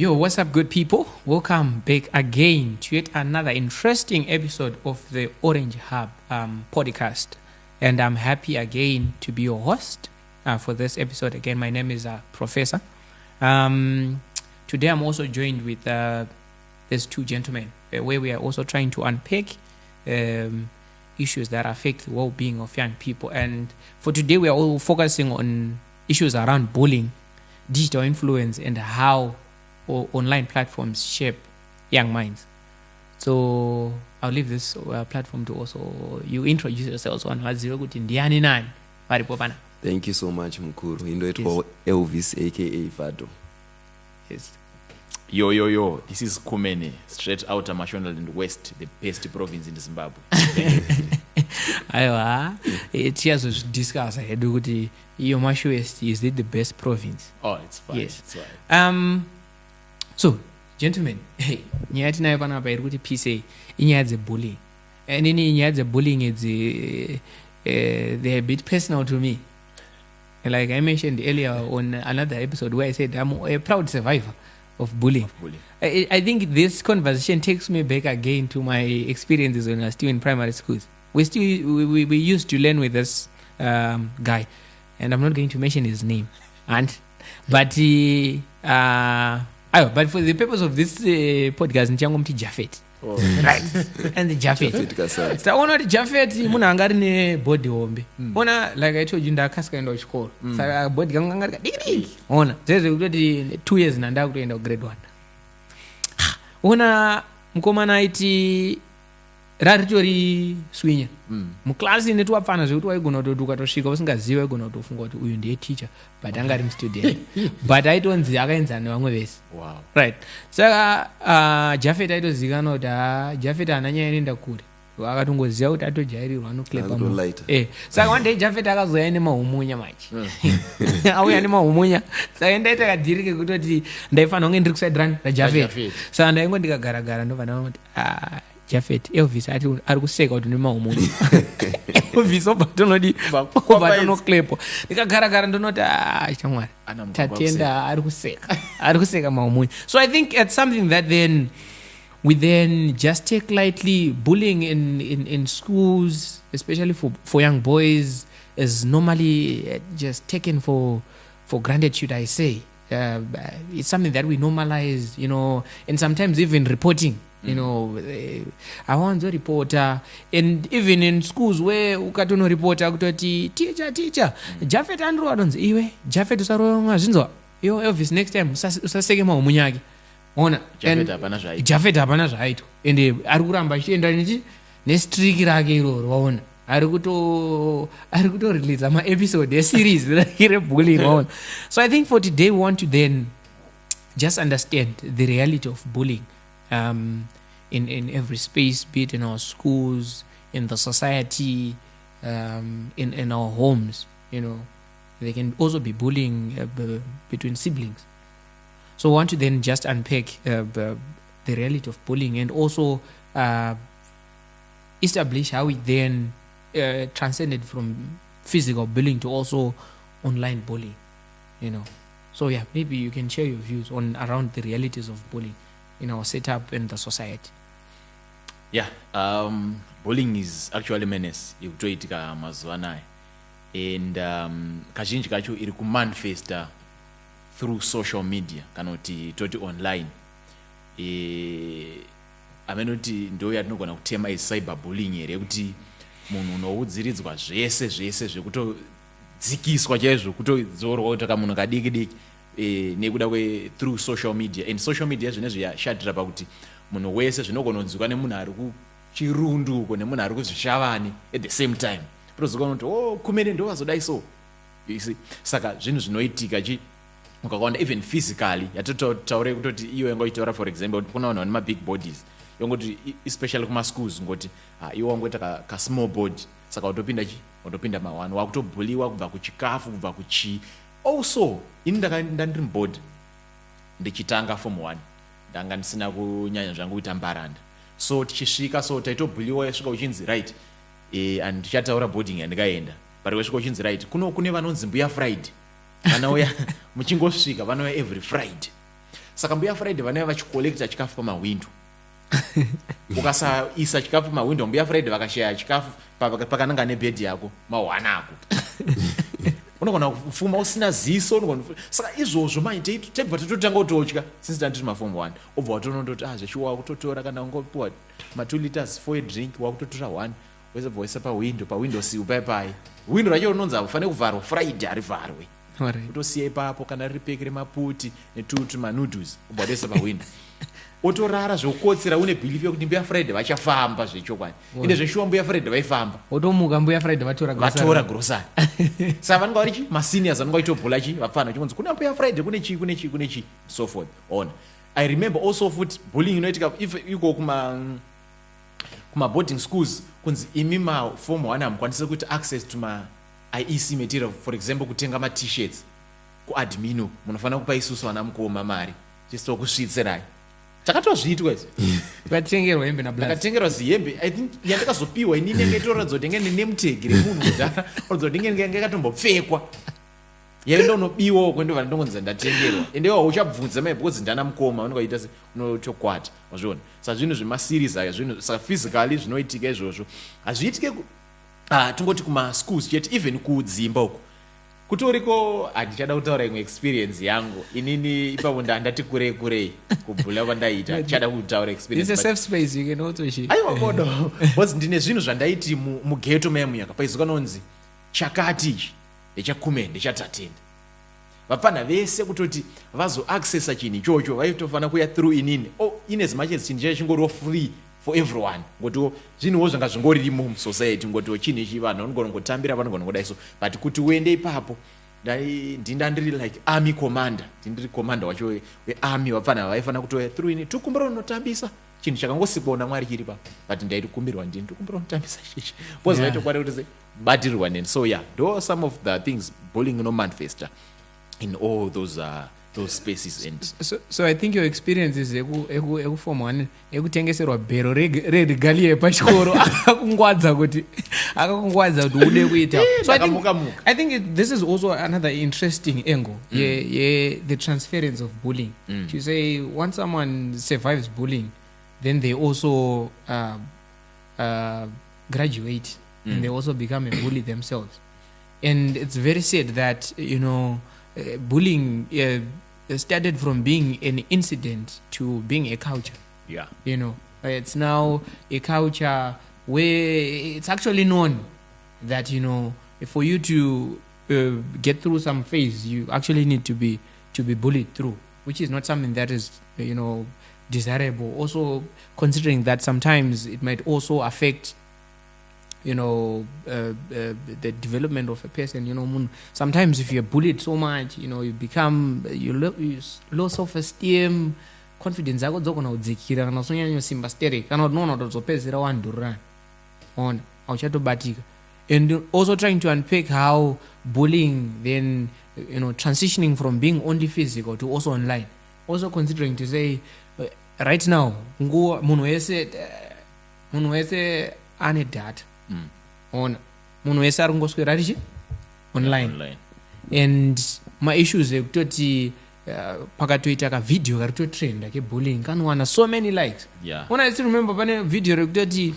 Yo, what's up, good people? Welcome back again to yet another interesting episode of the Orange Hub podcast. And I'm happy again to be your host for this episode. Again, my name is Professor. Today I'm also joined with these two gentlemen where we are also trying to unpack issues that affect the well-being of young people. And for today, we are all focusing on issues around bullying, digital influence, and how online platforms shape young minds. So I'll leave this platform to also you introduce yourselves on Ndiani Nani. Thank you so much, Mukuru. Indoitwa Elvis aka Fado. Yes. Yo. This is Kumene, straight out of Mashonaland West, the best province in Zimbabwe. Aiwa, cheers to discuss ahead ukuthi your Masho West is it the best province? Oh, it's fine. Yes. It's fine. So, gentlemen, nyaya tinayo panapa iri kuti pise inyaya dzebullying. And inyaya dzebullying they're a bit personal to me. Like I mentioned earlier on another episode where I said I'm a proud survivor of bullying. I think this conversation takes me back again to my experiences when I was still in primary schools. We used to learn with this guy, and I'm not going to mention his name. But for the purpose of this podcast, Nchangomti Jafet. Oh. Right. And the Jafet. So I want Jafet muna angari ne body hombe. Ona like I told you ndakasika enda kuchikoro. Saka body gangu angari digi. Ona. Zeze kuti 2 years nanda kuenda grade 1. Ona mkomana iti raritori swinya. Muklasi netu apana zvekuti waigona kutoduka tosvika usingaziva waigona kutofunga kuti uyu ndiye teacher but angari mustudent. But aitonzi akaenzana nevamwe vese. Wow. Right. Saka Jafet aitozikanwa kuti Jafet ananyanya inoenda kure. Akatongoziva kuti atojairirwa anoklepa munhu. Saka one day Jafet akazouya nemahumunya machi. Auya nemahumunya. Saka ndaita kadirike kutoti ndaifanira kunge ndiri kusaidirana naJafet. Saka ndaingo ndikagara ndobva kuti Jafet, Elvis ari kuseka kuti nemahumunya. Elvis obatonodi obatonoklepo. Ndikagara ndonoti chamwari. Tatenda ari kuseka mahumunya. So I think it's something that we then just take lightly. Bullying in schools, especially for young boys, is normally just taken for granted, should I say. It's something that we normalize, and sometimes even reporting. I want to report, and even in schools where ukatono reporter kutoti teacher Jafet andro adonzi iwe Jafet usaronga zvinzwa yo Elvis next time usaseke mahumunya ake ona Jafet hapana zvaito ende ari kuramba achienda nestreak rake iroro waona ari kuto release ama episode a series bullying waona. So I think for today we want to then just understand the reality of bullying in every space, be it in our schools, in the society, in our homes. There can also be bullying between siblings. So I want to then just unpack the reality of bullying and also establish how it then transcended from physical bullying to also online bullying. So yeah, maybe you can share your views on around the realities of bullying in our setup in the society. Yeah, bullying is actually menace ikutoitika mazuva anaya, and kazhinji kacho iri kumanifesta through social media kana kuti toti online. Amenoti ndo yatinogona kutema is cyberbullying here, kuti munhu unoudziridzwa zvese zvekutodzikiswa chaizvo kutodzorwa kuti kamunhu kadiki nekuda through social media. And social media zvinezvi yashatira pakuti munhu wese zvinogononzwika nemunhu ari kuchirundu uko nemunhu ari kuzvishavani at the same time. Prozikona kuti Kumene ndo wazodai so. You see, saka zvinhu zvinoitika ukakaona even physically yatotaure kutoti iwe ngoitaura for example kuna vanhu vane mabig bodies yongoti especially kuma schools ngoti iwe wangoita ka small body saka utopinda ma1 wakutobhuliwa kubva kuchikafu kubva kuchi. Also ini ndandiri board ndichitanga form 1 ndanga ndisina kunyanya zvangu kuita mbaranda, so tichisvika so taitobhuliwa yasvika uchinzi right and tichataura boarding yandikaenda but wesvika uchinzi right kune vanonzi mbuya Friday vanouya muchingosvika vanouya every Friday. saka mbuya Friday vanenge vachikolekta chikafu pamahwindo ukasaisa chikafu pamahwindo mbuya Friday vakashaya chikafu pakananga nebhedhi yako mahwana ako unogona kufuma usina ziso unogona saka izvozvo manje tebva tototanga kutotya since tandiri maform 1 obva watonondoti zvechiwa kutotora kana ungopiwa ma 2 liters for a drink wakutotora 1 wese bva waisa pawindow sill pai window racho unonzi afanire kuvharwa Friday harivharwe utosiya ipapo kana riri peki remaputi netutu manoodles obva waisa pawindow otorara zvokukotsera une belief yokuti mbuya Friday vachafamba zvechokwadi ende zveshuwa mbuya Friday vaifamba otomuka mbuya Friday vatora grocery saka vanenge vari maseniors vanenge vaitobhula vapfana vachionzi kuna mbuya Friday kune chi so forth ona. I remember also futi bullying inoitika if iko kuma boarding schools kunzi imi form 1 hamukwanisi kuti access to ma IEC material, for example kutenga ma t-shirts kuadmino munofanira kupa isusu vana mukoma mari chiso kusvitserai takatozviitwa izvi vatengerwa hembe na black akatengerwa zihembe I think yandakazopiwa inini ngetora dzodenge name tag remunhu kudhara odzodenge ngekatombopfekwa yenda unobiwa kwendo vanondongonza ndatengerwa ende iwo uchabvunza mai because ndana mukoma unoita se unochokwata wazviona saka zvinhu zvemaseries aya zvinhu saka physically zvinoitika izvozvo hazviitike tongoti kuma schools chete even kudzimba uko kutoriko handichada kutaura imwe experience yangu inini ipapo ndati kurei kubhula kwandaita chada kutaura experience it's a safe space you can also share aiwa bodo because ndine zvinhu zvandaiti mugeto muyaka paizuka nonzi chakati ichi ndechakumeni ndechatatenda vapfana vese kutoti vazoaccessa chinhu ichocho vaitofana kuya through inini in as much as chinhu chacho chingoriwo free for everyone ngotiwo zvinhuwo zvanga zvingorimo musociety ngotiwo chinhu ichi vanhu vanongotambira vanogona kudai so but kuti uende ipapo ndiri like army commander ndiri commander wacho wearmy vapfana vaifana kutoya through ini tikumbira unotambisa chinhu chakangosikwa na Mwari chiri pa but ndaitikumbirwa ndini tikumbira unotambisa chichi because vaitokwada kuti batirwa neni so yeah those some of the things bullying manifesta in all those spaces and so I think your experience is eku form 1 ekutengeserwa bhero regali yepachikoro akakungwadza kuti ude kuita so I think this is also another interesting angle the transference of bullying you say once someone survives bullying then they also graduate and they also become a bully themselves and it's very sad that bullying started from being an incident to being a culture. Yeah. It's now a culture where it's actually known that, for you to get through some phase, you actually need to be bullied through, which is not something that is, desirable. Also, considering that sometimes it might also affect the development of a person. Sometimes if you're bullied so much, you become you low self-esteem, confidence yako dzogona kudzikira kana usonyanya simba sterek kana unoona kuti uzopedzera wandurira ona auchatobatika and also trying to unpack how bullying then transitioning from being only physical to also online, also considering to say right now munhu wese ane data ona munhu wese ari kungoswera richi online and maissues ekutoti pakatoita kavidhio karitotrenda kebullying kanowana so many likes. Ona I still remember pane video rekutoti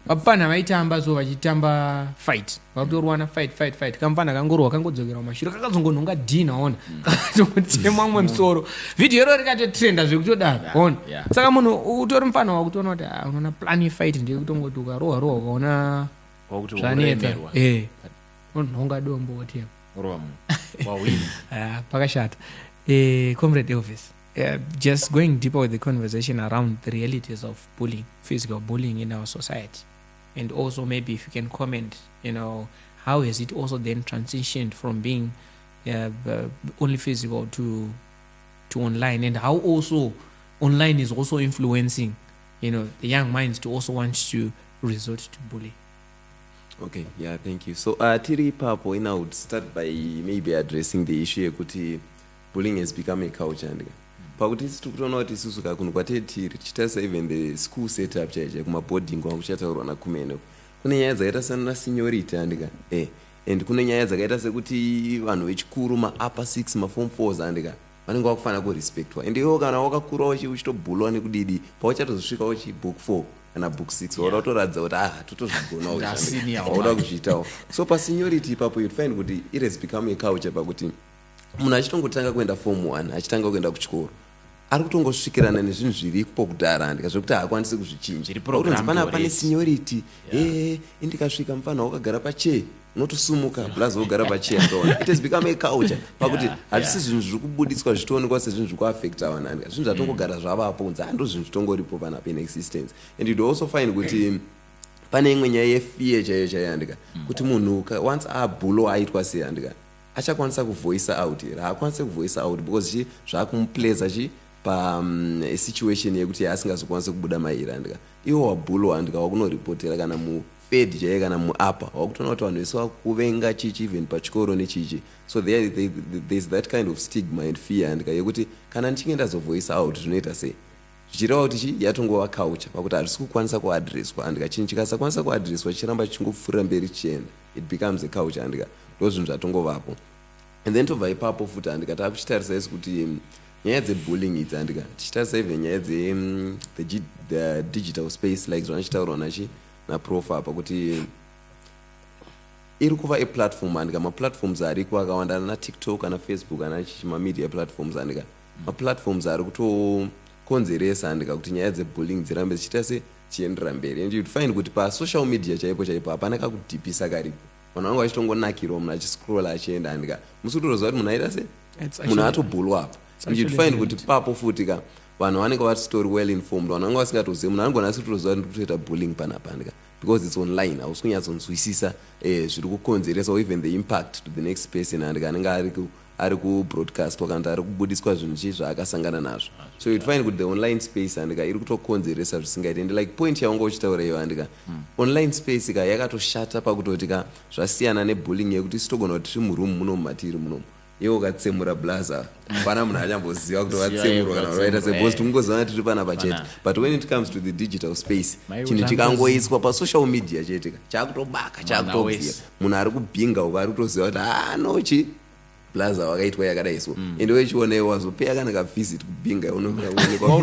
vapfana vaitamba so vachitamba fight vakutorwana fight kamfana kangorwa kangodzokera kumashure kakazongonhonga dhina ona kakatongotema umwe musoro video iro rikatotrenda zvekutodaro ona saka munhu utori mufana wakutoona kuti unoona plan yefight ndekutongoti ukarohwa ukaona zvanetsa unonhonga dombo wotema pakashata. Comrade Elvis, just going deeper with the conversation around the realities of bullying, physical bullying in our society, and also maybe if you can comment, how has it also then transitioned from being only physical to online, and how also online is also influencing, the young minds to also want to resort to bullying. Okay, yeah, thank you. So tiri papo I would start by maybe addressing the issue yekuti bullying has become a culture ndika pakuti tikutoona kuti isusu kakunhu kwatiri tichitarisa even the school setup chaicha kumaboarding wangu kuchataurwa nakumene kune nyaya dzakaita sana seniority andika and kune nyaya dzakaita sekuti vanhu vechikuru maupper 6 maform 4s andika vanenge vakufanira kurespectwa and iwo kana wakakura uchitobhulwa nekudidi pauchatozosvikawo book 4 kana book 6 wauda kutoratidza kuti totozvigonawo wauda kuzviitawo. So paseniority ipapo you'd find kuti it has become a culture pakuti munhu achitongotanga kuenda form 1 achitanga kuenda kuchikoro ari kutongosvikirana nezvinhu zviripo kudhara zvekuti haakwanisi kuzvichinja pane seniority indikasvika mufana wakagara pachair unotosumuka plus wogara pachair. It has become a culture pakuti hatisi zvinhu zviri kubudiswa zvichitoonekwa sezvinhu zviri kuaffecta vanhu zvinhu zvatongogara zvavapo kunze ndo zvinhu zvitongoripo panapa in existence. And you'd also find kuti pane imwe nyaya yefear chaiyo kuti munhu once abhulo aitwa sei achakwanisa kuvoisa out here haakwanisi kuvoisa out because zvakumuplaza situation yekuti asingazokwanisi kubuda mairi iwo wabhulo wakunoripotera kana mufed chaiye kana muapa wakutoona kuti vanhu vese vakuvenga chichi even pachikoro nechichi. So there's that kind of stigma and fear yekuti kana ndichinge ndazovoisa out zvinoita sei zvichireva kuti yatongova culture pakuti hatisi kukwanisa kuadreswa chinhu chikasakwanisa kuadreswa chichiramba chichingopfuurira mberi chichienda it becomes a culture ndo zvinhu zvatongovapo. And then tobva ipapo futi takuchitarisa isi kuti nyaya dzebullying idzi tichitarisa even nyaya the digital space like zvanachitaurwa naprof apa kuti iri kuva aplatform maplatforms ariko akawanda ana tiktok ana facebook ana mamedia platforms maplatforms ari kutokonzeresa kuti nyaya dzebullying dzirambe dzichiita sechiendera mberi. And you'd find kuti pasocial media chaipo hapana kakudhipisa karipo vanhu vanga vachitongonakirawo munhu achiscrolla achienda musi kutoziva kuti munhu aita se munhu atobhulwa apa. And you'd find kuti papo futi vanhu vanenge vatitori well informed vanhu vanga vasingatozivi munhu anongonasi kutoziva kuti kutoita bullying panapa because it's online hausi kunyatsonzwisisa zviri kukonzeresa even the impact to the next person anenge ari kubroadcastwa kana kuti ari kubudiswa zvinhu chii zvaakasangana nazvo. So you'd find kuti the online space iri kutokonzeresa zvisingaiti and like point yaunga uchitaura iyo online space yakatoshata pakutoti zvasiyana nebullying yekuti sitogona kuti tiri muroom munomu matiri munomu iwo ukatsemura blaza pana munhu anyamboziva kuti watsemurwa kana vaita sebos tingoziva tiri panapa chete. But when it comes to the digital space chinhu chikangoiswa pasocial media chete chakutobaka chakutobvira munhu ari kubhinga uko ari kutoziva kuti nochi blaza wakaitwa yakadaiswa ende wechiona wazopeya kana kavisit kubhinga unoonekwa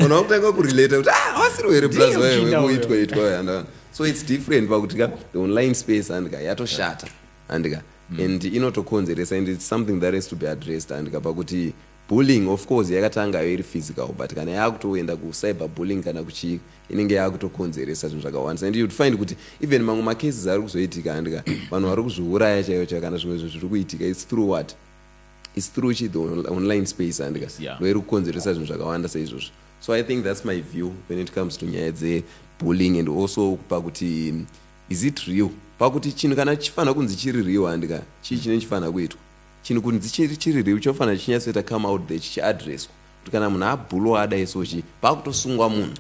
unakutanga kurelate kuti wasiri here blaza wekuitwa. So it's different pakuti the online space yatoshata and inotokonzeresa and it's something that has to be addressed pakuti bullying of course yakatanga iri physical but kana yakutoenda kucyber bullying kana kuchii inenge yakutokonzeresa zvinhu zvakawanda. And you'd find kuti even mamwe macases ari kuzoitika vanhu vari kuzviuraya chaiyo kana zvimwe zvinhu zviri kuitika it's through the online space ndo iri kukonzeresa zvinhu zvakawanda saizvozvo. So I think that's my view when it comes to nyaya dzebullying and also pakuti is it real pakuti chinhu kana chifanira kunzi chiri real chii chine chifanira kuitwa chinhu kunzi chiri real chofanira chinyatsoita come out there chichiadresswa kuti kana munhu abhulwa adaisochi pakutosungwa munhu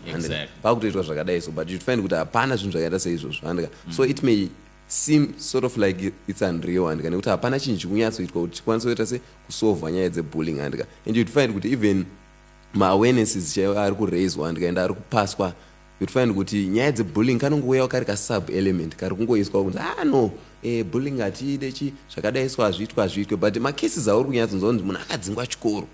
pakutoitwa zvakadaiso but you'd find kuti hapana zvinhu zvakaita seizvozvo so it may seem sort of like it's unreal nekuti hapana chinhu chikunyatsoitwa kuti chikwanisa kuita sekusovha nyaya dzebullying and you'd find kuti even maawarenesses chaiwo ari kuraiswa and ari kupaswa you'd find kuti nyaya dzebullying kanongouyawo kari kasub element kari kungoiswa kunzi no bullying hatiide zvakadaiswa hazviitwe but macases auri kunyatsonzwa kunzi munhu akadzingwa chikoro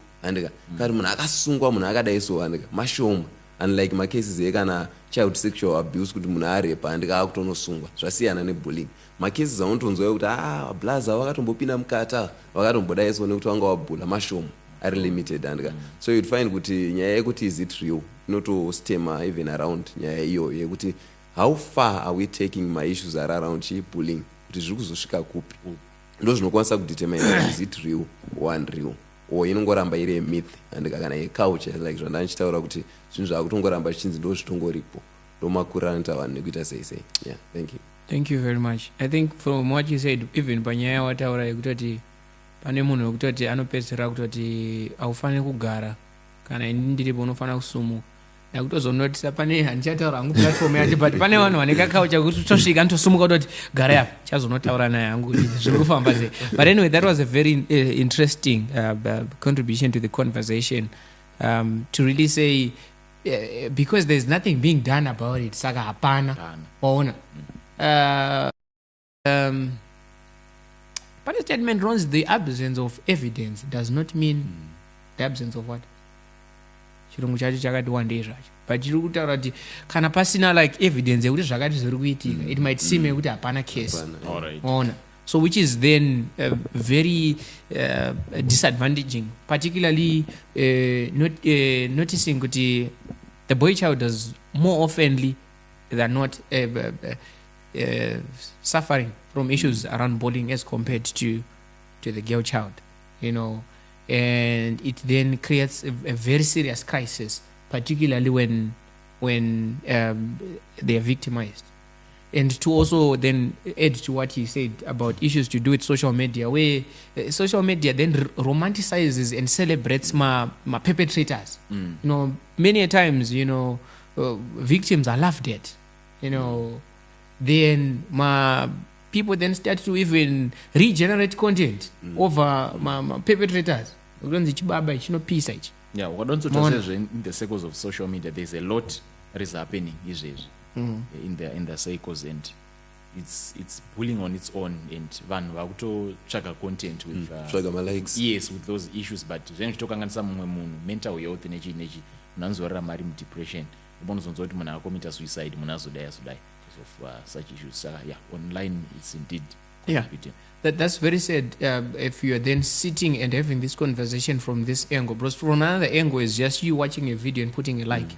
kari munhu akasungwa munhu akadaiswa mashoma unlike macases ekana child sexual abuse kuti munhu arepa akutonosungwa zvasiyana nebullying. Macases aunotonzwa kuti blaza wakatombopinda mukata wakatombodaiswa nekuti wanga wabhula mashoma ari limited so you'd find kuti nyaya yekuti is it real inotostema even around nyaya iyo yekuti how far are we taking my issues are around bullying kuti zviri kuzosvika kupi ndo zvinokwanisa kudetermine is it real or unreal or inongoramba iri myth kana culture like zvandandichitaura kuti zvinhu zvakutongoramba zvichinzi ndo zvitongoripo ndo makurira anoita vanhu nekuita sei. Yeah, thank you very much. I think from what you said even panyaya wataura yekutoti pane munhu wekutoti anopedzera kutoti aufaniri kugara kana ini ndiripo unofanira kusumuka nakutozonotisa pane handichataura hangu platform yacho but pane vanhu vane kakaucha kuti tosvika nitosumuka kutoti gara yapo chazonotaura naye hangu zviri kufamba sei. But anyway, that was a very interesting contribution to the conversation to really say because there's nothing being done about it saka hapana waona But the statement runs the absence of evidence does not mean the absence of what? Chirungu chacho chakati wandei zvacho. But chiri kutaura kuti kana pasina like evidence yekuti zvakati zviri kuitika, it might seem kuti hapana case. Alright. Ona. So which is then very disadvantaging, particularly noticing kuti the boy child does more oftenly than not suffering from issues around bullying as compared to the girl child, you know, and it then creates a very serious crisis, particularly when they are victimized. And to also then add to what he said about issues to do with social media, where social media then romanticizes and celebrates my perpetrators. You know, many a times, you know, victims are laughed at, you know, then my people then start to even regenerate content over my perpetrators. Yeah, what don't you say in the circles of social media, there's a lot that is happening in the cycles, and it's bullying on its own, and vanhu vakutotsvaga content with likes. Yes, with those issues. But then tokanganisa mumwe munhu mental health nechi munanzorara mari mudepression, unozonzwa kuti munhu akomita suicide, munhu azodai because of such issues. So yeah, online it's indeed contributing. That's very sad. If you are then sitting and having this conversation from this angle, because from another angle is just you watching a video and putting a like.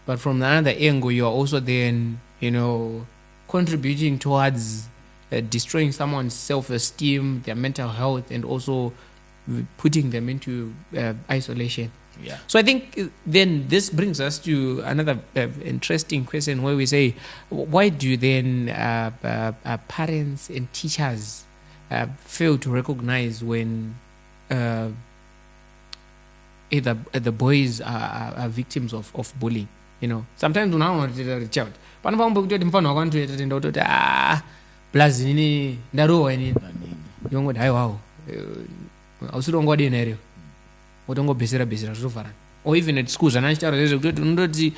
But from the other angle, you are also then, you know, contributing towards destroying someone's self-esteem, their mental health, and also putting them into isolation. Yeah. So I think then this brings us to another interesting question where we say, why do then parents and teachers fail to recognize when either the boys are victims of bullying? You know, sometimes unaona reach out. Panopamba kutoti mfano wakantoita tenda utoti blazi nini ndarowa inini. Yongoti hayi wawo. Ausirongo dena ere. Utongobhesera zvofarana. Or even at schools anachitaura zvezvo kutoti unondoti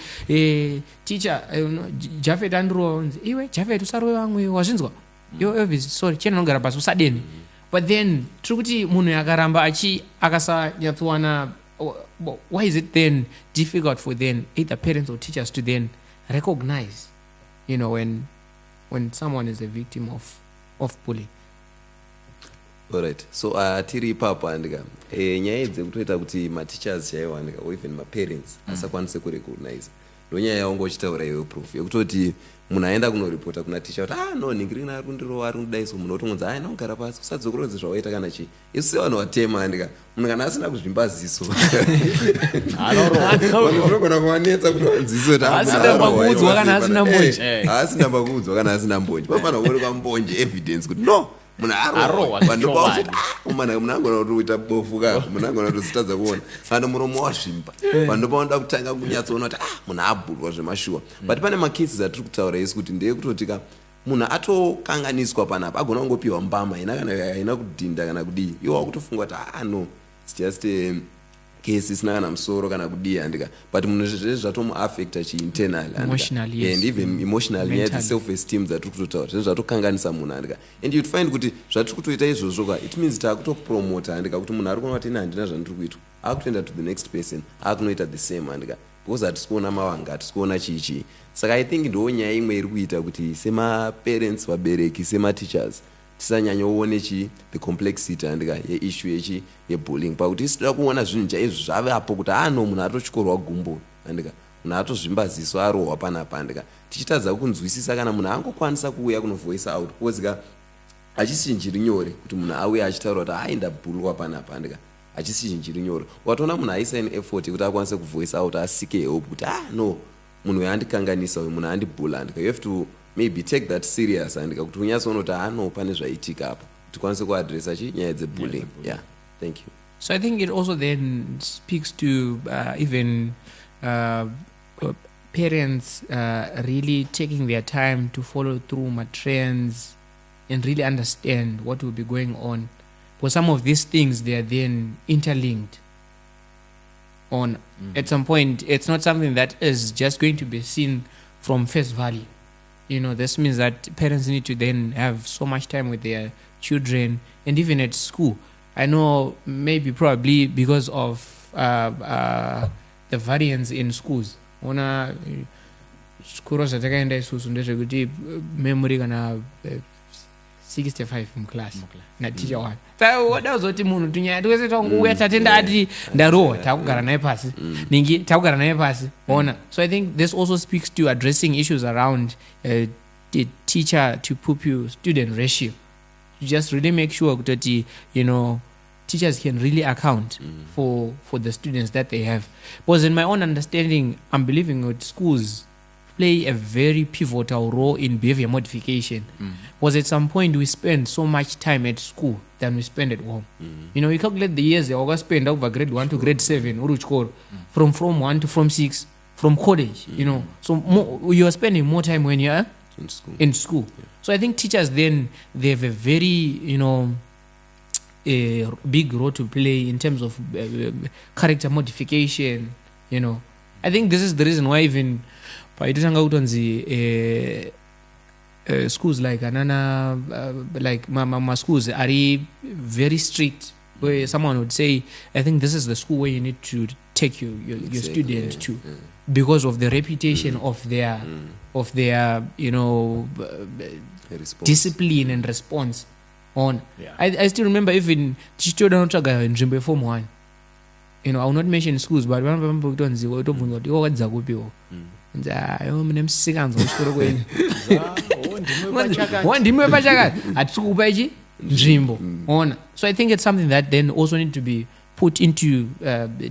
teacher Jafet andirowa unzi iwe Jafet usarowe vamwe wazvinzwa. Yo sorry chena nogara pasi usadeni. But then tiri kuti munhu akaramba akasanyatsowana. Why is it then difficult for then either parents or teachers to then recognize, you know, when someone is a victim of bullying? Alright, so tiri ipapo andika nyaya dzekutoita kuti mateachers chaiwo andika or even maparents asakwanise kurecognize ndonyaya yaungochitaura iwe proof yekutoti munhu aenda kunoripota kuna ticha kuti no ningirini ari kundirowa ari kundidaiso munhu otongonza ai nogara pasi usadzokorodze zvawaita kana chii isu sevanhu vatema andika munhu kana asina kuzvimba ziso vanogona kuvanetsa kuti vanziso kuti asina mbakuudzwa kana asina mbonje pafanira kuonekwa mbonje evidence kuti no munhu arowa vandopausoti munhu angona kutoita bofu ka munhu angona kutozitadza kuona kana muromo wazvimba vandopaonoda kutanga kunyatsoona kuti munhu abhurwa zvemashuwa but pane macases atiri kutaura isi kuti ndeye kutoti munhu atokanganiswa panapa agona kungopiwa mbama haina kudhinda kana kudii iwo wakutofunga kuti no it's just case isina kana musoro kana kudii andika but munhu zvezvo zvatomuaffecta chiinternally emotionally and even emotionally nyaya self esteem dzatiri kutotaura zvezvo zvatokanganisa munhu andika and you'd find kuti zvatiri kutoita izvozvo ka it means taakutopromota andika kuti munhu ari kuona kuti ine handina zvandiri kuitwa akutoenda to the next person akunoita the same andika because hatisi kuona mavanga hatisi kuona chichi saka I think ndo nyaya imwe iri kuita kuti semaparents vabereki semateachers tisanyanyoone the complexity andika yeissue yebullying pakuti isitoda kuona zvinhu chaizvo zvavapo kuti munhu atotyorwa gumbo andika munhu atozvimba ziso arohwa panapa andika tichitadza kunzwisisa kana munhu angokwanisa kuuya kunovoice out because hachisi chinjiri nyore kuti munhu auye achitaura kuti ndabhulwa panapa andika hachisi chinjiri nyore watoona munhu aisa in effort kuti akwanise kuvoice out asike help kuti no munhu uyu andikanganisa uyu munhu andibhula andika you have to maybe take that serious andika kuti unyatsoona kuti no pane zvaitika apo tikwanise kuadressa nyaya dzebullying. Yeah, thank you. So I think it also then speaks to even parents really taking their time to follow through my trends and really understand what will be going on. For some of these things, they are then interlinked. At some point, it's not something that is just going to be seen from face value. You know, this means that parents need to then have so much time with their children, and even at school. I know maybe probably because of the variance in schools. Ona chikoro chatakaenda isusu ndezvekuti memory kana 65 mukilasi naticha wake. Saka wada kuzoti munhu tunyaya twese tangouya tatenda ati ndarohwa takugara naye pasi ningi takugara naye pasi ona. So I think this also speaks to addressing issues around the teacher to pupil student ratio. You just really make sure that teachers can really account for the students that they have. Because in my own understanding, I'm believing that schools play a very pivotal role in behavior modification. Because at some point we spend so much time at school than we spend at home. You calculate the years they all spend over grade 1 to grade 7, from 1 to from 6, from college, So you are spending more time when you are in school. Yeah. So I think teachers then, they have a very, a big role to play in terms of character modification, I think this is the reason why even schools like like my schools are very strict, where someone would say, I think this is the school where you need to take your student to, because of the reputation of their discipline and response on. I still remember even children in Form 1. I will not mention schools, but one of them So I think it's something that then also need to be put into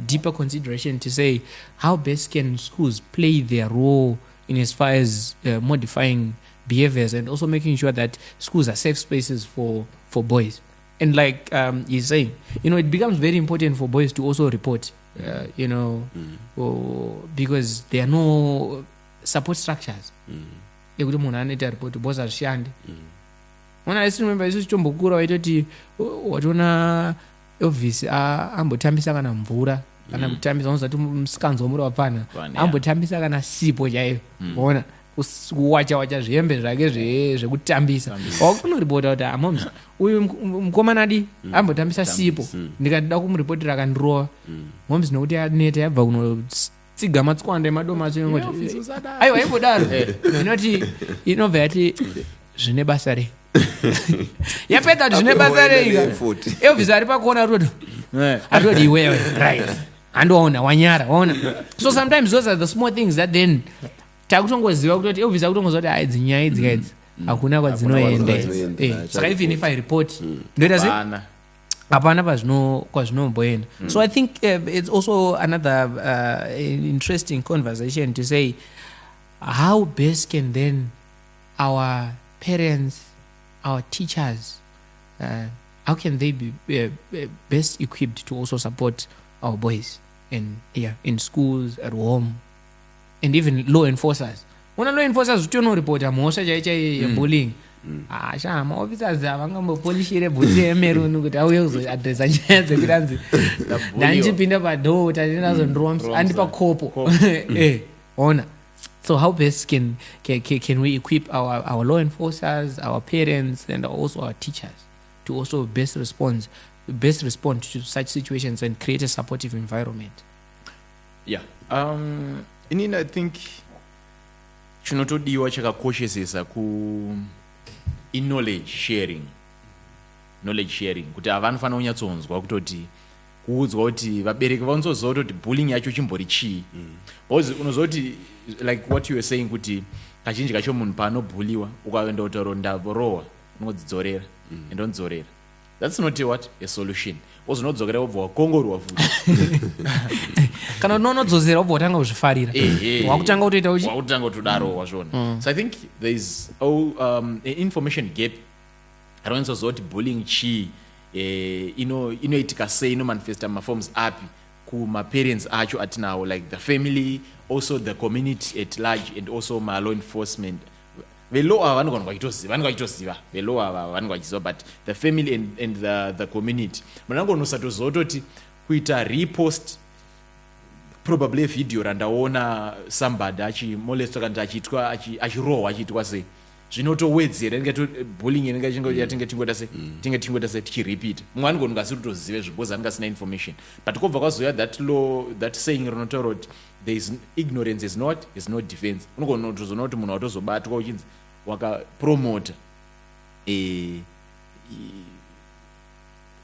deeper consideration to say how best can schools play their role in as far as modifying behaviors and also making sure that schools are safe spaces for boys. And like he's saying, it becomes very important for boys to also report, because there are no support structures. I still remember isusu tombokura waitoti wationa obviously ambotambisa kana mvura kana kutambisa unozati musikanzo muri wapana ambotambisa kana sipo chaiyo ona kuwacha zvihembe zvake zvekutambisa wakunoripota kuti amoms uyu mukomana adi ambotambisa sipo ndikada kumuripotera akandirova moms nokuti aneta yabva kunotsiga matswanda emadomasi ngoti aiwa imbodaro inoti inobva yati zvine basa rei yapedza kuti zvine basa rei elvis ari pakuona atoti iwewe right andoona wanyara waona. So sometimes those are the small things that then takutongoziva kutoti elvis akutongoziva kuti ai dzinyaya idzi hakuna kwadzinoenda. Saka even if I report ndoita sei hapana kwazvinomboenda. So I think it's also another interesting conversation to say how best can then our parents, our teachers, how can they be best equipped to also support our boys in schools, at home, and even law enforcers. When law enforcers don't report mosha chaichai bullying, shama officers avangambopolishire bhuti yemeruni kuti auye kuzoadresa nyaya dzekuti ndanjipinda padhoo tatinazo ndrums andipa kopo ona. So how best can we equip our law enforcers, our parents, and also our teachers to also best respond to such situations and create a supportive environment? Yeah. Inini I think chinotodiwa chakakoshesesa ku knowledge sharing kuti avanofanira kunyatsonzwa kutoti kuudzwa kuti vabereki vanzoziva kuti bullying yacho chimbori chii. Because unozoti like what you were saying kuti kazhinji kacho munhu paanobhuliwa ukaenda kutaura ndavorohwa unodzidzorera enda undzorera. That's not a solution. Because unodzokera wobva wakongorwa futi kana unonodzozera wobva watanga kuzvifarira wakutanga kutoita wakutanga kutodaro wazvona. So I think there is an information gap aronzoziva kuti bullying chii inoitika sei, inomanifesta maforms api kumaparents acho atinawo, like the family, also the community at large, and also my law enforcement. Velo vanogona vaitoziva velo vanogona vachiziva, but the family and the community munangonosatozototi kuita repost probably a video randaona somebody achimolestwa kana achirohwa achiitwa sei zvinotowedzera bullying yatinge tingota se tichirepeat mumwe anogona ngasi kutozive because anenge asina information but kobva kwazoya that saying rinotaura kuti there is ignorance is not defense. Unogona kutozoona kuti munhu watozobatwa uchinzi wakapromota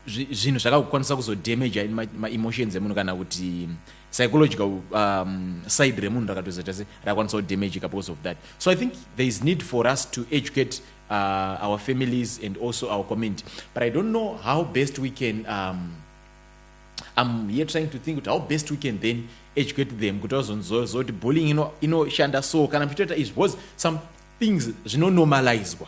zvinhu zvakakwanisa kuzodamage ma-emotions emunhu kana kuti psychological side remunhu rakatozoita se rakwanisa kudamagika because of that. So I think there is need for us to educate our families and also our community, but I don't know how best we can I'm here trying to think how best we can then educate them kuti vazonzwa kuti bullying inoshanda so kana mchitoita izvi because some things zvinonormalizwa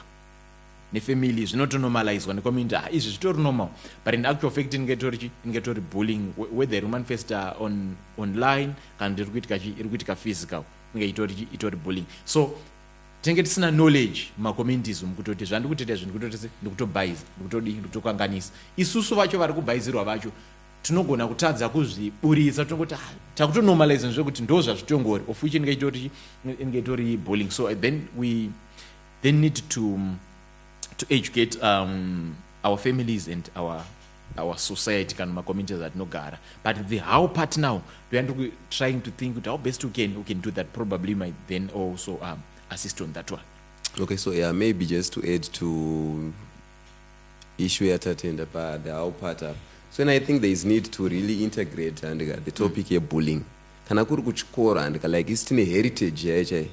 nefamily zvinotonormalizwa necommunity izvi zvitori normal, but in actual fact ingetori bullying whether iri manifest online kana iri kuitika physical inge itori bullying. So tinenge tisina knowledge macommunities mukutoti zvandikutoita ndikutobhaiza ndikutokanganisa isusu vacho vari kubhaizirwa vacho tinogona kutadza kuzviburitsa tinongoti takutonormalize zvekuti ndo zvazvitongori of which inge itori bullying. So then we need to educate our families and our society kind of communities that nogara, but the how part now we are trying to think how best we can do that. Probably might then also assist on that one. Okay, so yeah, maybe just to add to issue yatatenda pa the how part up. So I think there is need to really integrate and the topic here bullying kana kuri kuchikora and like isitine heritage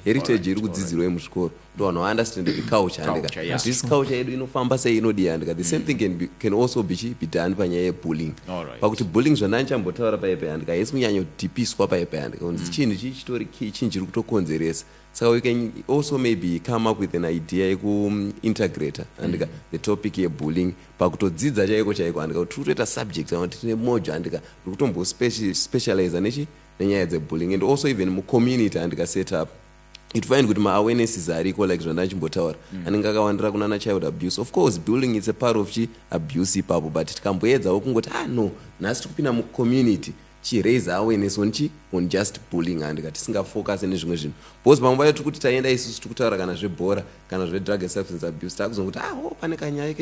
heritage iri kudzidzirwa muzvikoro ndo vanhu understand the culture and this culture yedu inofamba sei inodi and the same thing can also be done panyaya yebullying pakuti bullying zvandichambotaura paipa and haisi kunyanya kutipiswa paipa and chinhu chichitori chinhu chiri kutokonzeresa. So we can also maybe come up with an idea yeku-integrate and the topic yebullying pakutodzidza chaiko chaiko and kuti kutoita subject kuti tine moja and kutombo specialize nenyaya dzebullying and also even mucommunity and set up it find kuti ma-awarenesses ariko like zvandachimbotaura anenge akawandira kunana child abuse. Of course bullying is a part of abuse ipapo, but tikamboedzawo kungoti no nhasi tikupinda mucommunity raise awareness on just bullying and tisingafocus nezvimwe zvinhu because pamwe pacho tikuti taenda isusu tikutaura kana zvebhora kana zvedrug and substance abuse takuzongokuti pane kanyaya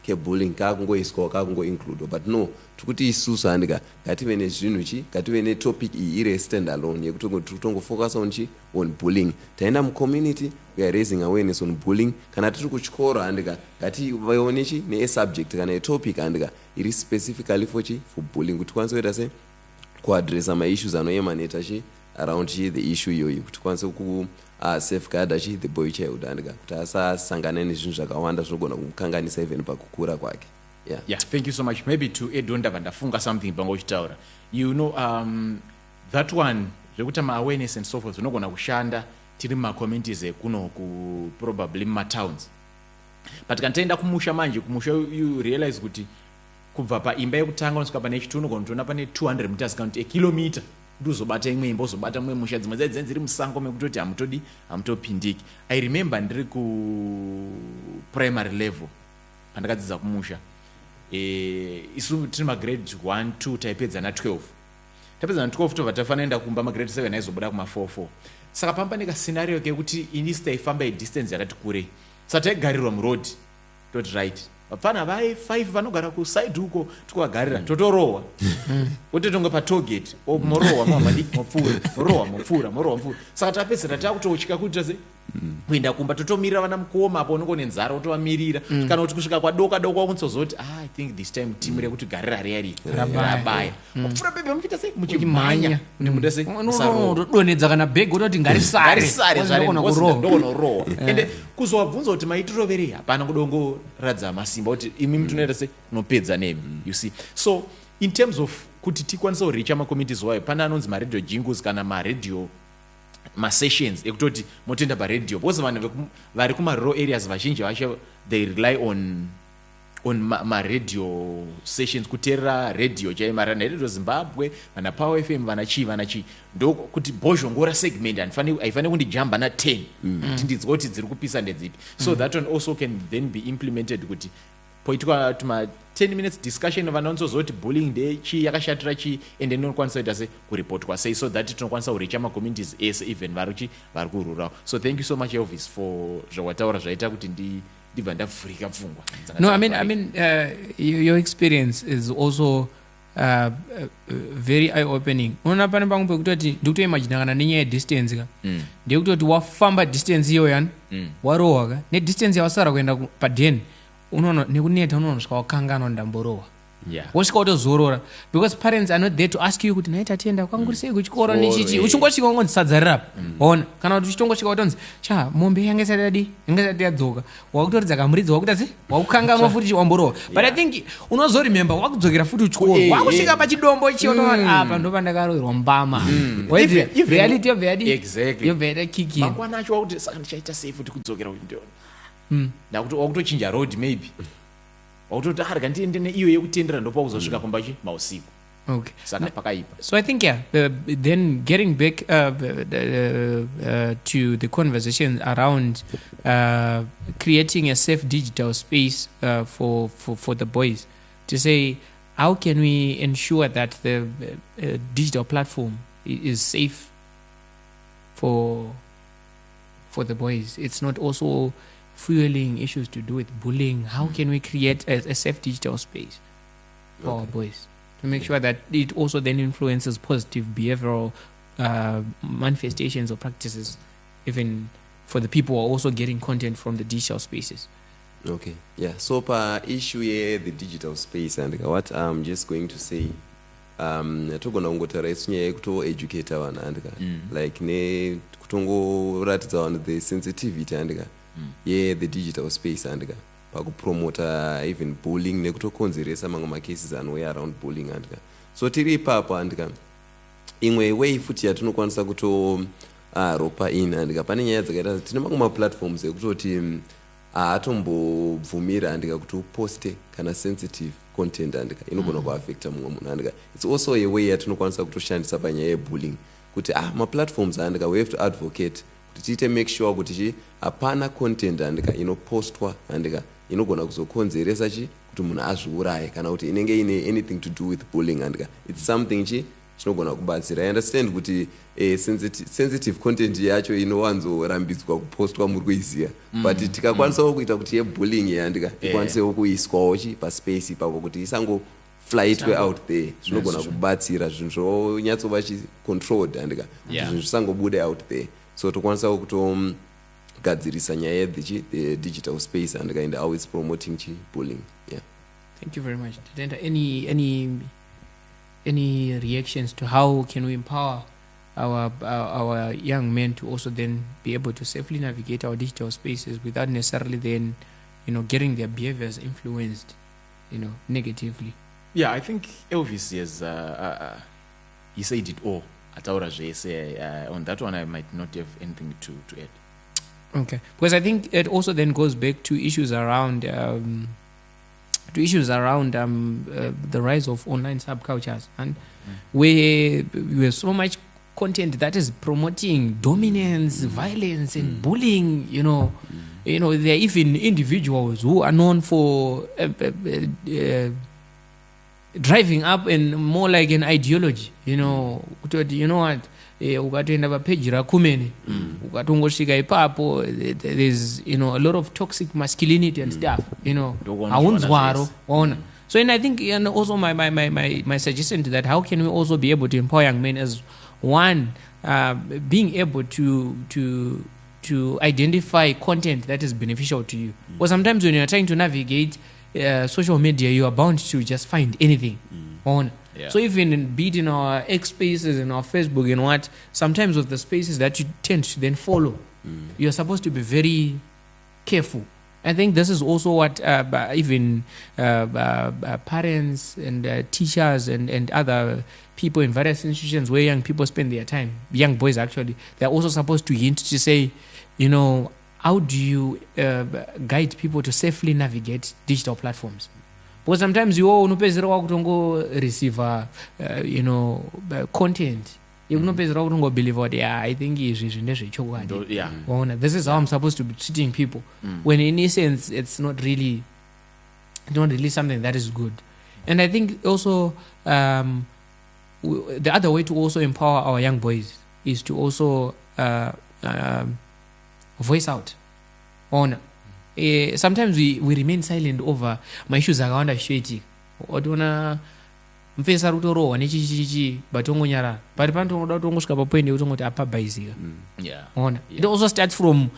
kebullying kakungoiswawo kakungoinclude, but no tikuti isusu handika ngative nezvinhu ngative netopic iyi iri stand alone yekuti tongofocus on bullying. Taenda mucommunity we are raising awareness on bullying, kana tiri kuchikoro handika ngativaone nesubject kana etopic handika iri specifically for bullying kuti kwanise kuita se kuadressa ma-issues anoemanata around the issue iyoyi kuti kwanise safeguard the boy child andika kuti asasangana nezvinhu zvakawanda zvinogona kumukanganisa even pakukura kwake. Yeah, thank you so much. Maybe to add on ndava ndafunga something pangochitaura that one zvekuti ma-awareness and so forth zvinogona kushanda tiri mumacommunities ekuno probably mumatowns, but kana taenda kumusha manje kumusha you realize kuti kubva paimba yekutanga unosvika pane chitunu konotoona pane 200 meters count ekilomita kuti uzobata imwe imba uzobata mumwe musha dzimwe dzaidzi dziri musango mekutoti hamutopindiki. I remember ndiri kuprimary level pandakadzidza kumusha isu tiri magrade 1 2 taipedza na12 tobva tafanoenda kumba magrade 7 aizobuda kuma4 saka pamba nekascenario kekuti inisi taifamba idistance yakati kurei saka taigarirwa muroad toti right vapfana vai 5 vanogara kuside huko tikuvagarira totorohwa kuti tonge patogate morohwa madiki mopfuura saka tapedzera takutotya kuti kuenda kumba totomirira vana mukoma apo unongo nenzara utovamirira kana kuti kusvika kwadoka wakutsozoti I think this time timu rekuti garira riya rabaya mupfuura bebe muchiita sei muchimhanya muda sei donedza kana bhegi utoti ngarisarendogona ende kuzovabvunza kuti maitiroverei hapana kudongoradza masimba kuti imi mutonoita sei unopedza nemi you see. So in terms of kuti tikwanisa kuricha macommunities wayo pane anonzi maradio jingles kana maradio masessions ekutoti motoenda paradio because vanhu vari kumarural areas vazhinji vacho they rely on maradio sessions kuteerera radio chai mara radio Zimbabwe vana Power FM vana chii ndokuti bozhongora segment haifani kundijamba na 10 kuti ndidzwa kuti dziri kupisa ndedzipi. So that one also can then be implemented kuti poitwa tuma 10 minutes discussion vanonzozoti bullying ndechi yakashatira chi ende ndinokwanisa kuita se kuripotwa sei so that tinokwanisa kuricha macommunities ese even vari kururawo. So thank you so much Elvis for zvawataura zvaita kuti ndibva ndavhurika pfungwa. No, I mean your experience is also very eye opening. Unoona pane pamwe pekutoti ndikutoimagina kana nenyaya yedistance ka ndekutoti wafamba distance iyo yani warohwa ka nedistance yawasara kuenda padeni unoona nekuneta unonosvika wakanganwa ndamborohwa wosvika utozorora because parents are not there to ask you kuti naita tienda kwanguri sei kuchikoro nechichi uchingosvika ungonzi sadza rirapo waona kana kuti uchitongosvika utonzi cha mombe yange isati yadzoka wakutoridza kamuridzi wakutadzi wakukanganwa futi wamborohwa but I think unozoremember wakudzokera futi kuchikoro wakusvika pachidombo ichi unoona apa ndo pandakarohwerwa mbama reality yobva kiki mangwana acho wakuti saka ndichaita sei futi kudzokera kuti ndiona nakuti wakutochinja road maybe wakutoti arga ndiende neiyo yekutendera ndopa kuzosvika kumbachi mausiku. Okay, saka pakaipa. So I think then getting back to the conversation around creating a safe digital space for the boys, to say how can we ensure that the digital platform is safe for the boys? It's not also fueling issues to do with bullying. How can we create a safe digital space for our boys to make sure that it also then influences positive behavioral manifestations or practices, even for the people who are also getting content from the digital spaces? Okay, yeah. So per issue here, the digital space, and what I'm just going to say, togona ungotara isunye kuto educator wana andika like ne kutongo ratidza on the sensitivity andika the digital space andika pakupromota even bullying nekutokonzeresa mamwe macases anouya around bullying andika. So tiri ipapo andika imwe way futi yatinokwanisa kuto ropa in andika pane nyaya dzakaita tine mamwe maplatforms ekutoti atombobvumira andika kuti uposte kana sensitive content andika inogona kuaffecta mumwe munhu andika. It's also a way yatinokwanisa kutoshandisa panyaya yebullying kuti maplatforms andika we have to advocate kuti tiite make sure kuti hapana content andika inopostwa andika inogona kuzokonzeresa kuti munhu azviuraye kana kuti inenge ine anything to do with bullying andika. It's something chinogona kubatsira. I understand kuti sensitive content yacho inowanzorambidzwa kupostwa muri kuiziya but tikakwanisawo kuita kuti yebullying yandika ikwanisewo kuiswawo paspace ipapo kuti isangoflyitwe out there zvinogona kubatsira zvinhu zvonyatsova controlled andika zvinhu zvisangobude out there. So tokwanisawo kutogadzirisa nyaya the digital space andika and how it's promoting bullying. Thank you very much. Any reactions to how can we empower our young men to also then be able to safely navigate our digital spaces without necessarily then getting their behaviors influenced negatively? I think Elvis he said it all. On that one I might not have anything to add. Okay, because I think it also then goes back to issues around the rise of online subcultures, and where we have so much content that is promoting dominance, violence, and bullying. There are even individuals who are known for driving up and more like an ideology. What? Ukatoenda papeji rakumene ukatongosvika ipapo there's a lot of toxic masculinity and stuff haunzwaro waona. So and I think also my suggestion to that, how can we also be able to empower young men as one, being able to identify content that is beneficial to you. Because sometimes when you're trying to navigate social media, you are bound to just find anything on. So even be it in our X spaces, in our Facebook, and what, sometimes with the spaces that you tend to then follow, you're supposed to be very careful. I think this is also what even parents and teachers and other people in various institutions where young people spend their time, young boys actually, they're also supposed to hint to say, how do you guide people to safely navigate digital platforms? Because sometimes you unopezera wakutongo receive content unopezera wakutongo believe what I think izvi ndezvechokwadi. This is how I'm supposed to be treating people when in essence it's not really not really something that is good. And I think also the other way to also empower our young boys is to also voice out on sometimes we remain silent over my issues akawanda shweti wationa mfesa rutorohwa nechichichichi but ongonyarara but panotoda kuti ongosvika papoint yekuti ongoti apabhaizika ona it also starts from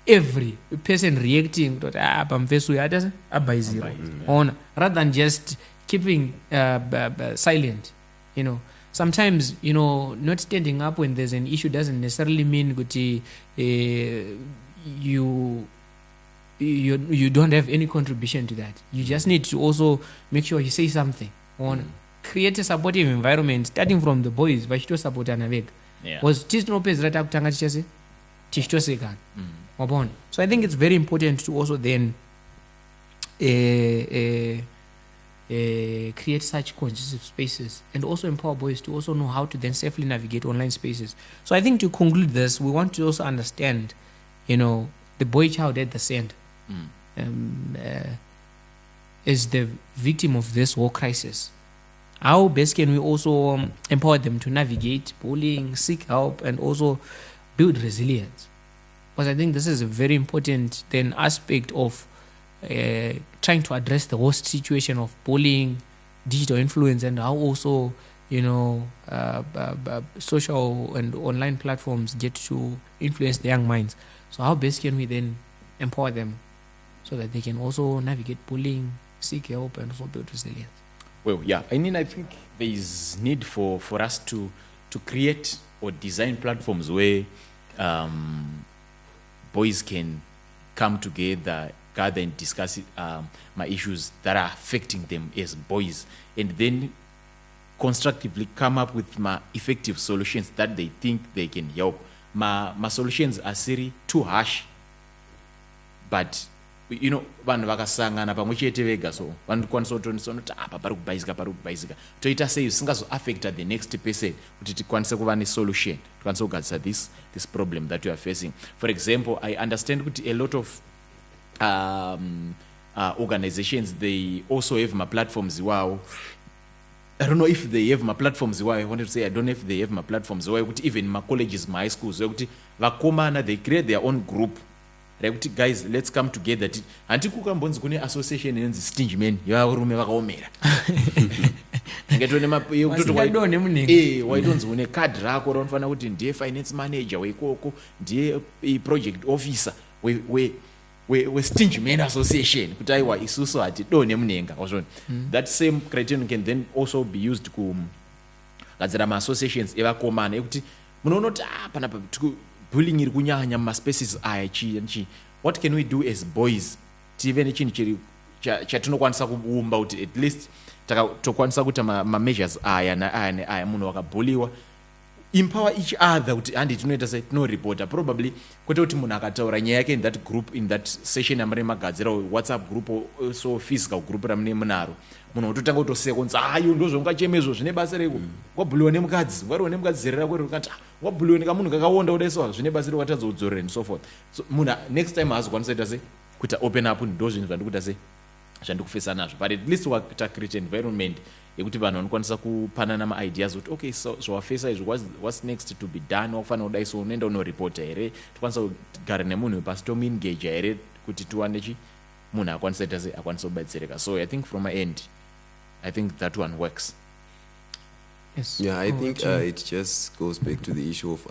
every person reacting kuti pamfesa uyu atase abhaizira ona rather than just keeping silent, you know. Sometimes, you know, not standing up when there's an issue doesn't necessarily mean that you don't have any contribution to that. You just need to also make sure you say something. Create a supportive environment, starting from the boys, vachito support anavega. Was tisnopezera takutanga tichase tichitosekana. So I think it's very important to also then create such conducive spaces and also empower boys to also know how to then safely navigate online spaces. So I think to conclude this, we want to also understand, you know, the boy child at the center is the victim of this war crisis. How best can we also empower them to navigate bullying, seek help, and also build resilience? Because I think this is a very important then aspect of trying to address the worst situation of bullying, digital influence, and how also, you know, social and online platforms get to influence the young minds. So how best can we then empower them so that they can also navigate bullying, seek help, and also build resilience? Well, yeah, I mean, I think there is need for us to create or design platforms where boys can come together, gather and discuss my issues that are affecting them as boys, and then constructively come up with my effective solutions that they think they can help. My solutions are too harsh, but you know, vanhu vakasangana pamwe chete vega, so vanokwanisa kutonisana kuti apa pari kubhaizika toita sei zvisingazoaffecta the next person kuti tikwanise kuva nesolution, tikwanise kugadzisa this problem that you are facing. For example, I understand kuti a lot of organizations, they also have my platforms. Wow, I don't know if they have my platforms. Why I wanted to say I don't know if they have my platforms. Why even my colleges, my high schools, they create their own group. Like, guys, let's come together. Antikuka mbonzi kune association yenzi stingy men yavarume vakaomera. Waitonzi une card rako raunofana kuti ndiye finance manager weikoko, ndiye project officer we stingy men association kuti aiwa isusu hatidone munenga. That same criterion can then also be used kugadzira ma-associations evakomana ekuti munoona kuti panapa bullying iri kunyanya mumaspaces aya chii. What can we do as boys tive nechinhu chiri chatinokwanisa kuumba kuti at least tokwanisa kuita ma-measures aya naaya neaya. Munhu wakabhuliwa, empower each other kuti handi tinoita sei, tinoreporta. Probably kwete kuti munhu akataura nyaya yake in that group, in that session yamune magadzira WhatsApp group, so physical group ramune munaro, munhu ototanga kutoseka kunzi ayo ndozvongachemezvo zvine basa reko, wabhuliwa nemukadzi, wariwa nemukadzi zera rako rikati wabhuliwa nekamunhu kakaonda udaiso zvine basa reko watadza kudzorera and so forth. So munhu next time haazokwanisa ita sei kuita open up, ndo zvinhu zvandikuita sei zvandikufesa nazvo. But at least wakuita create environment yekuti vanhu vanokwanisa kupanana ma-ideas kuti okay, so zvawafesa izvi, what's next to be done, wakufanira kudai, so unoenda unoripota here, tikwanisa kugara nemunhu pasi tomuengage here kuti tiwane chi munhu akwanisa ita sei akwanisa kubatsirika. So I think from my end, I think that one works. Yes. Yeah, I think it just goes back to the issue of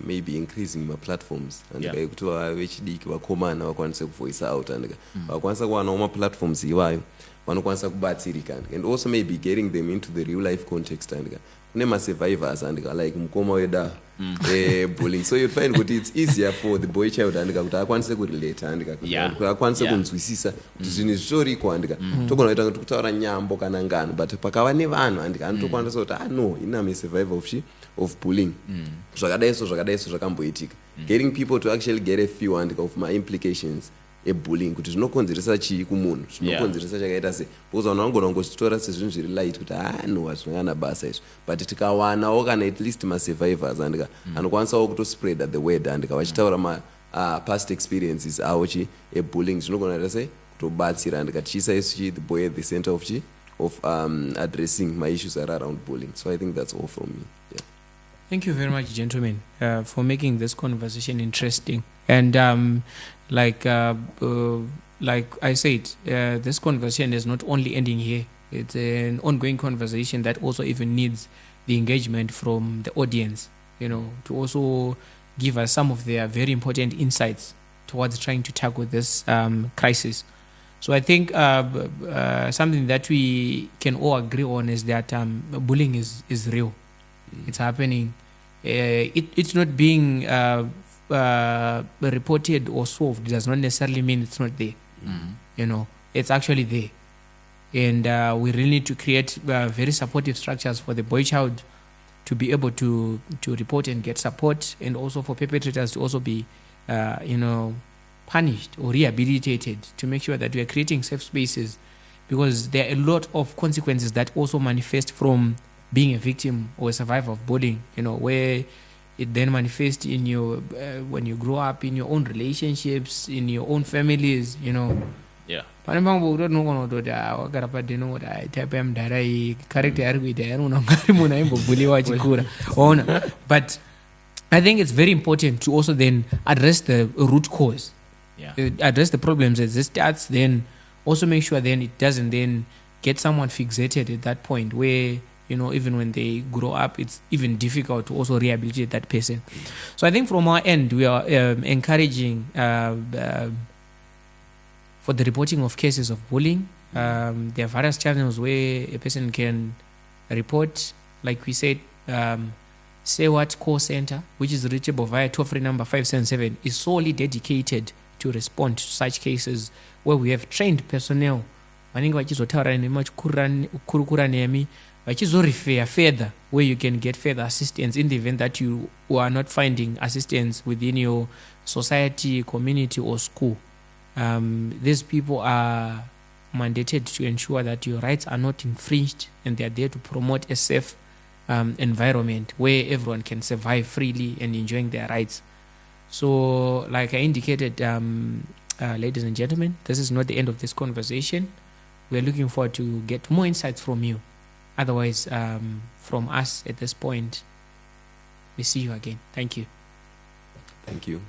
maybe increasing my platforms and kuti vechidiki vakomana vakwanise kuvoice out and vakwanisa kuwanawo ma-platforms iwayo vanokwanisa kubatsirikana, and also maybe getting them into the real life context and kune ma-survivors and like mukoma weda bullying, so you find kuti it's easier for the boy child and kuti akwanise kurelate and akwanise kunzwisisa kuti zvinhu zvitoriko and togona kuita kuti kutaura nyambo kana ngano, but pakava nevanhu and anotokwanisa kuti no, inam survivor of bullying, zvakadaiso zvakamboitika, getting people to actually get a few and of my implications ebullying kuti zvinokonzeresa chii kumunhu, zvinokonzeresa chakaita sei, because vanhu vangona kungozvitora sezvinhu zviri light kuti no hazvingana basa izvo, but tikawanawo kana at least ma-survivors and anokwanisawo kutospreada the word and vachitaura past experiences avo chi ebullying, zvinogona kuita sei kutobatsira ndikatichiisa isu the boy at the center of addressing my issues are around bullying. So I think that's all from me. Yeah. Thank you very much, gentlemen, for making this conversation interesting. And like I said, this conversation is not only ending here. It's an ongoing conversation that also even needs the engagement from the audience, to also give us some of their very important insights towards trying to tackle this crisis. So I think something that we can all agree on is that bullying is real. It's happening. It's not being reported or solved. It does not necessarily mean it's not there. It's actually there. And we really need to create very supportive structures for the boy child to be able to report and get support, and also for perpetrators to also be punished or rehabilitated, to make sure that we are creating safe spaces, because there are a lot of consequences that also manifest from being a victim or a survivor of bullying, where it then manifests in your when you grow up, in your own relationships, in your own families. Yeah. Pane mambo unoona kuti wakagara padeno kuti type yamudhara iyi character yari kuita yaruona ngari munhu aimbobhuliwa achikura ona. But I think it's very important to also then address the root cause, address the problems as it starts, then also make sure then it doesn't then get someone fixated at that point where even when they grow up, it's even difficult to also rehabilitate that person. So I think from our end, we are encouraging for the reporting of cases of bullying. There are various channels where a person can report. Like we said, SAYWHAT call center, which is reachable via toll-free number 577, is solely dedicated to respond to such cases, where we have trained personnel vanenge vachizotaura nemachikurukura nemi vachizorefer further, where you can get further assistance in the event that you are not finding assistance within your society, community, or school. These people are mandated to ensure that your rights are not infringed, and they are there to promote a safe environment where everyone can survive freely and enjoying their rights. So, like I indicated, ladies and gentlemen, this is not the end of this conversation. We are looking forward to get more insights from you. Otherwise, from us at this point, we see you again. Thank you. Thank you.